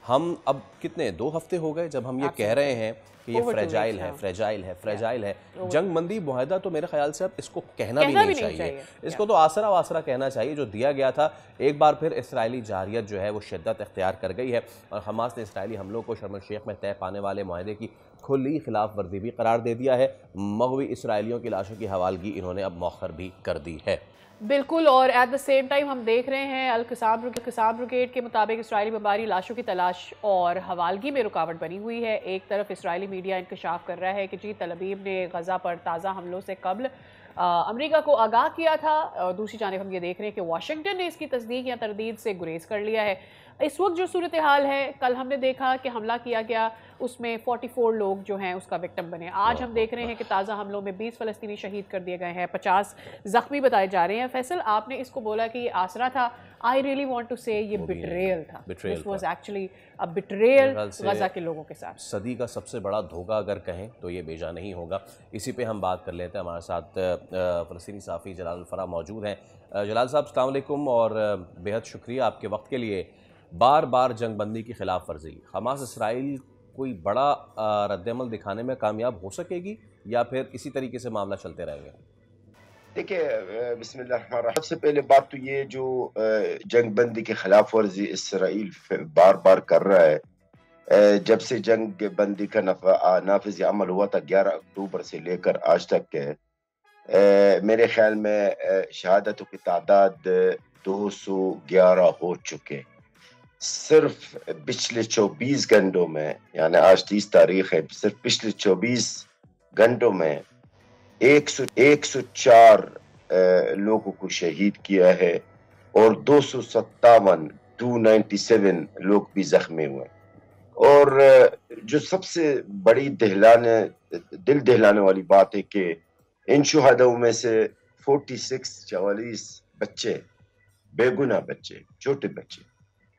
ہم اب کتنے 2 ہفتے ہو گئے جب ہم یہ کہہ رہے ہیں کہ یہ فریجائل ہے. جنگ بندی معاہدہ تو میرے خیال سے اب اس کو کہنا بھی نہیں چاہیے. اس کو تو آسرا واسرا کہنا چاہیے جو دیا گیا تھا. ایک بار پھر اسرائیلی جارحیت جو ہے وہ شدت اختیار کر گئی ہے اور حماس نے اسرائیلی حملوں کو شرم الشیخ میں طے پانے والے معاہدے کی کھلی خلاف ورزی بھی قرار دے دیا ہے. مغوی اسرائیلیوں کی لاشوں کی حوالگی انہوں نے اب مؤخر بھی کر دی ہے. بالکل. اور ایٹ دا سیم ٹائم ہم دیکھ رہے ہیں القصام بریگیڈ کے مطابق اسرائیلی بمباری لاشوں کی تلاش اور حوالگی میں رکاوٹ بنی ہوئی ہے. ایک طرف اسرائیلی میڈیا انکشاف کر رہا ہے کہ جی تل ابیب نے غزہ پر تازہ حملوں سے قبل امریکہ کو آگاہ کیا تھا، اور دوسری جانب ہم یہ دیکھ رہے ہیں کہ واشنگٹن نے اس کی تصدیق یا تردید سے گریز کر لیا ہے. اس وقت جو صورتحال ہے، کل ہم نے دیکھا کہ حملہ کیا گیا، اس میں 44 لوگ جو ہیں اس کا وکٹم بنے. آج ہم دیکھ رہے ہیں کہ تازہ حملوں میں 20 فلسطینی شہید کر دیے گئے ہیں، 50 زخمی بتائے جا رہے ہیں. فیصل، آپ نے اس کو بولا کہ یہ آسرا تھا. I really want to say یہ بیٹریل تھا. This was actually a betrayal Gaza کے لوگوں کے ساتھ. صدی کا سب سے بڑا دھوکہ اگر کہیں تو یہ بیجا نہیں ہوگا. اسی پہ ہم بات کر لیتے ہیں. ہمارے ساتھ فلسطینی صحافی جلال الفرا موجود ہیں. جلال صاحب السلام علیکم اور بہت شکریہ آپ کے وقت کے لیے. بار بار جنگ بندی کی خلاف ورزی، حماس اسرائیل کوئی بڑا رد عمل دکھانے میں کامیاب ہو سکے گی یا پھر اسی طریقے سے معاملہ چلتے رہیں گے؟ دیکھیں، بسم اللہ الرحمن الرحیم. سب سے پہلے بات تو یہ جو جنگ بندی کی خلاف ورزی اسرائیل بار بار کر رہا ہے، جب سے جنگ بندی کا نافذ عمل ہوا تھا 11 اکتوبر سے لے کر آج تک کے، میرے خیال میں شہادتوں کی تعداد 211 ہو چکے. صرف پچھلے 24 گھنٹوں میں، یعنی آج 30 تاریخ ہے، صرف پچھلے 24 گھنٹوں میں 104 لوگوں کو شہید کیا ہے اور 297 لوگ بھی زخمی ہوئے. اور جو سب سے بڑی دل دہلانے والی بات ہے کہ ان شہداؤں میں سے 44 بچے، بے گناہ بچے، چھوٹے بچے،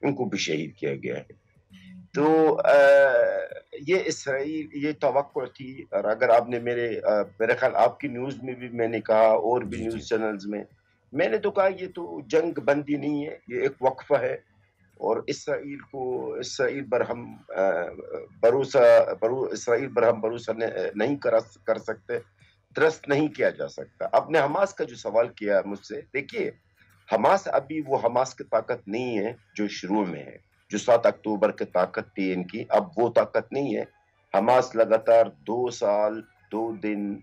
ان کو بھی شہید کیا گیا ہے. تو یہ اسرائیل، یہ توقع تھی. اور اگر آپ نے میرے خیال آپ کی نیوز میں بھی میں نے کہا اور بھی نیوز چینلز میں نے تو کہا یہ تو جنگ بندی نہیں ہے، یہ ایک وقفہ ہے. اور اسرائیل پر ہم بھروسہ نہیں کر سکتے، ٹرسٹ نہیں کیا جا سکتا. آپ نے حماس کا جو سوال کیا مجھ سے، دیکھیے حماس ابھی وہ حماس کی طاقت نہیں ہے جو شروع میں ہے. جو 7 اکتوبر کی طاقت تھی ان کی، اب وہ طاقت نہیں ہے. حماس لگاتار 2 سال 2 دن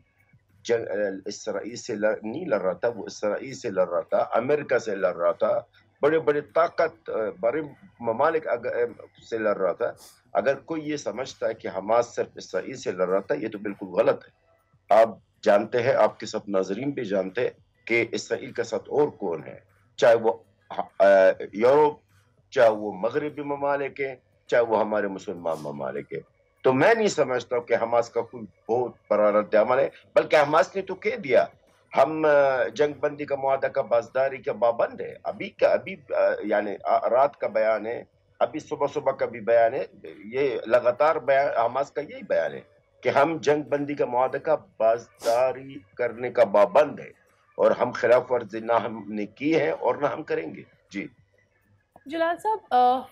اسرائیل سے نہیں لڑ رہا تھا، وہ اسرائیل سے لڑ رہا تھا، امریکہ سے لڑ رہا تھا، بڑے ممالک سے لڑ رہا تھا. اگر کوئی یہ سمجھتا ہے کہ حماس صرف اسرائیل سے لڑ رہا تھا، یہ تو بالکل غلط ہے. آپ جانتے ہیں، آپ کے سب ناظرین بھی جانتے ہیں کہ اسرائیل کے ساتھ اور کون ہے، چاہے وہ یورپ، چاہے وہ مغربی ممالک ہیں، چاہے وہ ہمارے مسلمان ممالک ہیں. تو میں نہیں سمجھتا کہ حماس کا کوئی بہت بڑا رد عمل ہے. بلکہ حماس نے تو کہہ دیا ہم جنگ بندی کا معاہدہ کا پاسداری کا پابند ہے. ابھی یعنی رات کا بیان ہے، ابھی صبح کا بھی بیان ہے. یہ لگاتار حماس کا یہی بیان ہے کہ ہم جنگ بندی کا معاہدہ کا پاسداری کرنے کا پابند ہے اور ہم خلاف ورزی نہ ہم نے کی ہے اور نہ ہم کریں گے. جی جلال صاحب،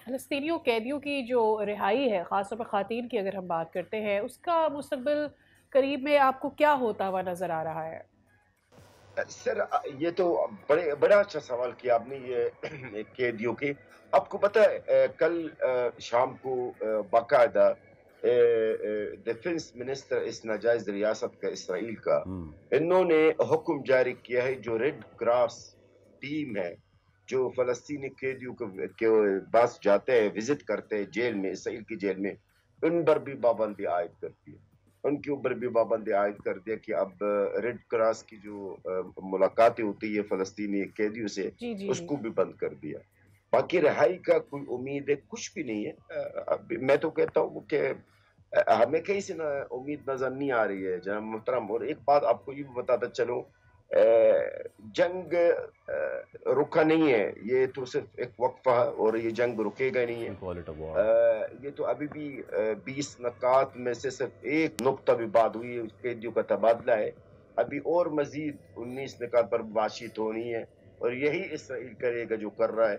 فلسطینیوں قیدیوں کی جو رہائی ہے، خاص طور پر خواتین کی اگر ہم بات کرتے ہیں، اس کا مستقبل قریب میں آپ کو کیا ہوتا ہوا نظر آ رہا ہے؟ سر، یہ تو بڑا اچھا سوال کیا آپ نے یہ قیدیوں کی. آپ کو پتہ ہے کل شام کو باقاعدہ ڈیفنس منسٹر اس ناجائز ریاست کا اسرائیل کا، انہوں نے حکم جاری کیا ہے جو ریڈ کراس ٹیم ہے جو فلسطینی قیدیوں کے پاس جاتے ہیں، وزٹ کرتے ہیں جیل میں، اسرائیل کی جیل میں، ان پر بھی پابندی عائد کرتی ہے. ان کے اوپر بھی پابندی عائد کر دیا کہ اب ریڈ کراس کی جو ملاقاتیں ہوتی ہے فلسطینی قیدیوں سے، اس کو بھی بند کر دیا. باقی رہائی کا کوئی امید ہے کچھ بھی نہیں ہے. میں تو کہتا ہوں کہ ہمیں کہیں سے امید نظر نہیں آ رہی ہے جناب محترم. اور ایک بات آپ کو یہ بھی بتاتا چلوں، جنگ رکا نہیں ہے، یہ تو صرف ایک وقفہ ہے اور یہ جنگ رکے گا نہیں ہے. یہ تو ابھی بھی 20 نکات میں سے صرف ایک نقطہ بھی بات ہوئی ہے، قیدیوں کا تبادلہ ہے. ابھی اور مزید 19 نکات پر بات چیت ہونی ہے اور یہی اسرائیل کرے گا جو کر رہا ہے.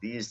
30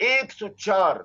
104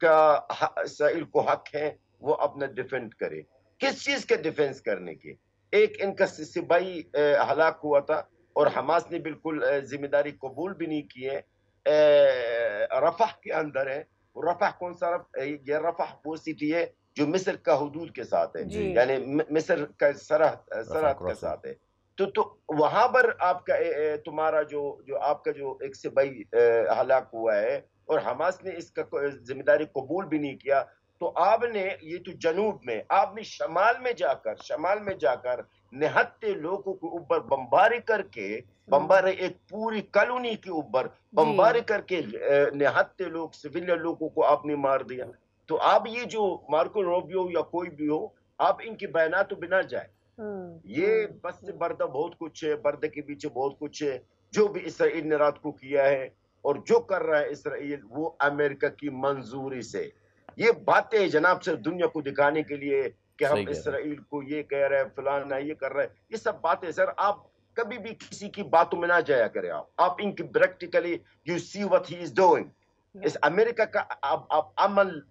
کا اسرائیل کو حق ہے وہ اپنا ڈیفینڈ کرے. کس چیز کے ڈیفینس کرنے کے؟ ایک ان کا سپاہی ہلاک ہوا تھا اور حماس نے بالکل ذمہ داری قبول بھی نہیں کی ہے. رفح کے اندر ہے. رفح کون سا یہ رفح وہ سٹی ہے جو مصر کا حدود کے ساتھ ہے, یعنی مصر کا سرحد کے ساتھ ہے. تو وہاں پر آپ کا تمہارا جو آپ کا جو ایک سپاہی ہلاک ہوا ہے اور حماس نے اس کا ذمہ داری قبول بھی نہیں کیا, تو آپ نے یہ تو جنوب میں, آپ نے شمال میں جا کر نہتے لوگوں کے اوپر بمباری کر کے, بمباری ایک پوری کالونی کے اوپر بمباری کر کے نہتے لوگ سویلین لوگوں کو آپ نے مار دیا. تو آپ یہ جو مارکو روبیو یا کوئی بھی ہو, آپ ان کی بیانات بنا جائے. یہ بس سے بردہ بہت کچھ ہے, پردے کے پیچھے بہت کچھ ہے. جو بھی اسرائیل نے رات کو کیا ہے اور جو کر رہا ہے اسرائیل, وہ امریکہ کی منظوری سے. یہ باتیں جناب سے دنیا کو دکھانے کے لیے کہ ہم اسرائیل کو یہ کہہ رہے ہیں, فلانا یہ کر رہے ہیں, یہ سب باتیں سر آپ کبھی بھی کسی کی باتوں میں نہ جایا کریں. آپ ان کی practically you see what he is doing. اس امریکہ کا آپ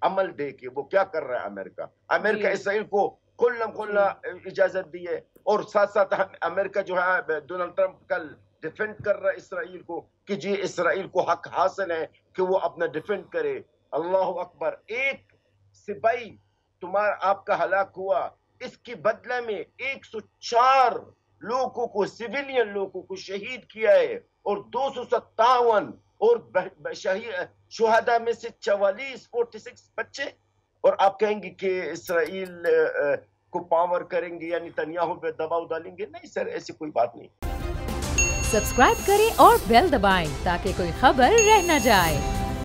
عمل دیکھیں وہ کیا کر رہا ہے. امریکہ اسرائیل کو کھلنا اجازت دی ہے, اور ساتھ ساتھ امریکہ جو ہے ڈونلڈ ٹرمپ کل ڈیفینڈ کر رہا ہے اسرائیل کو کہ جی اسرائیل کو حق حاصل ہے کہ وہ اپنا ڈیفینڈ کرے. اللہ اکبر. ایک سپاہی تمہارا آپ کا ہلاک ہوا, اس کی بدلہ میں 104 لوگوں کو, سویلین لوگوں کو شہید کیا ہے, اور 257 اور شہداء میں سے 46 بچے. اور آپ کہیں گے کہ اسرائیل کو پاور کریں گے یعنی نتنیاہو پہ دباؤ ڈالیں گے. نہیں سر, ایسی کوئی بات نہیں. سبسکرائب کریں اور بیل دبائیں تاکہ کوئی خبر رہ نہ جائے.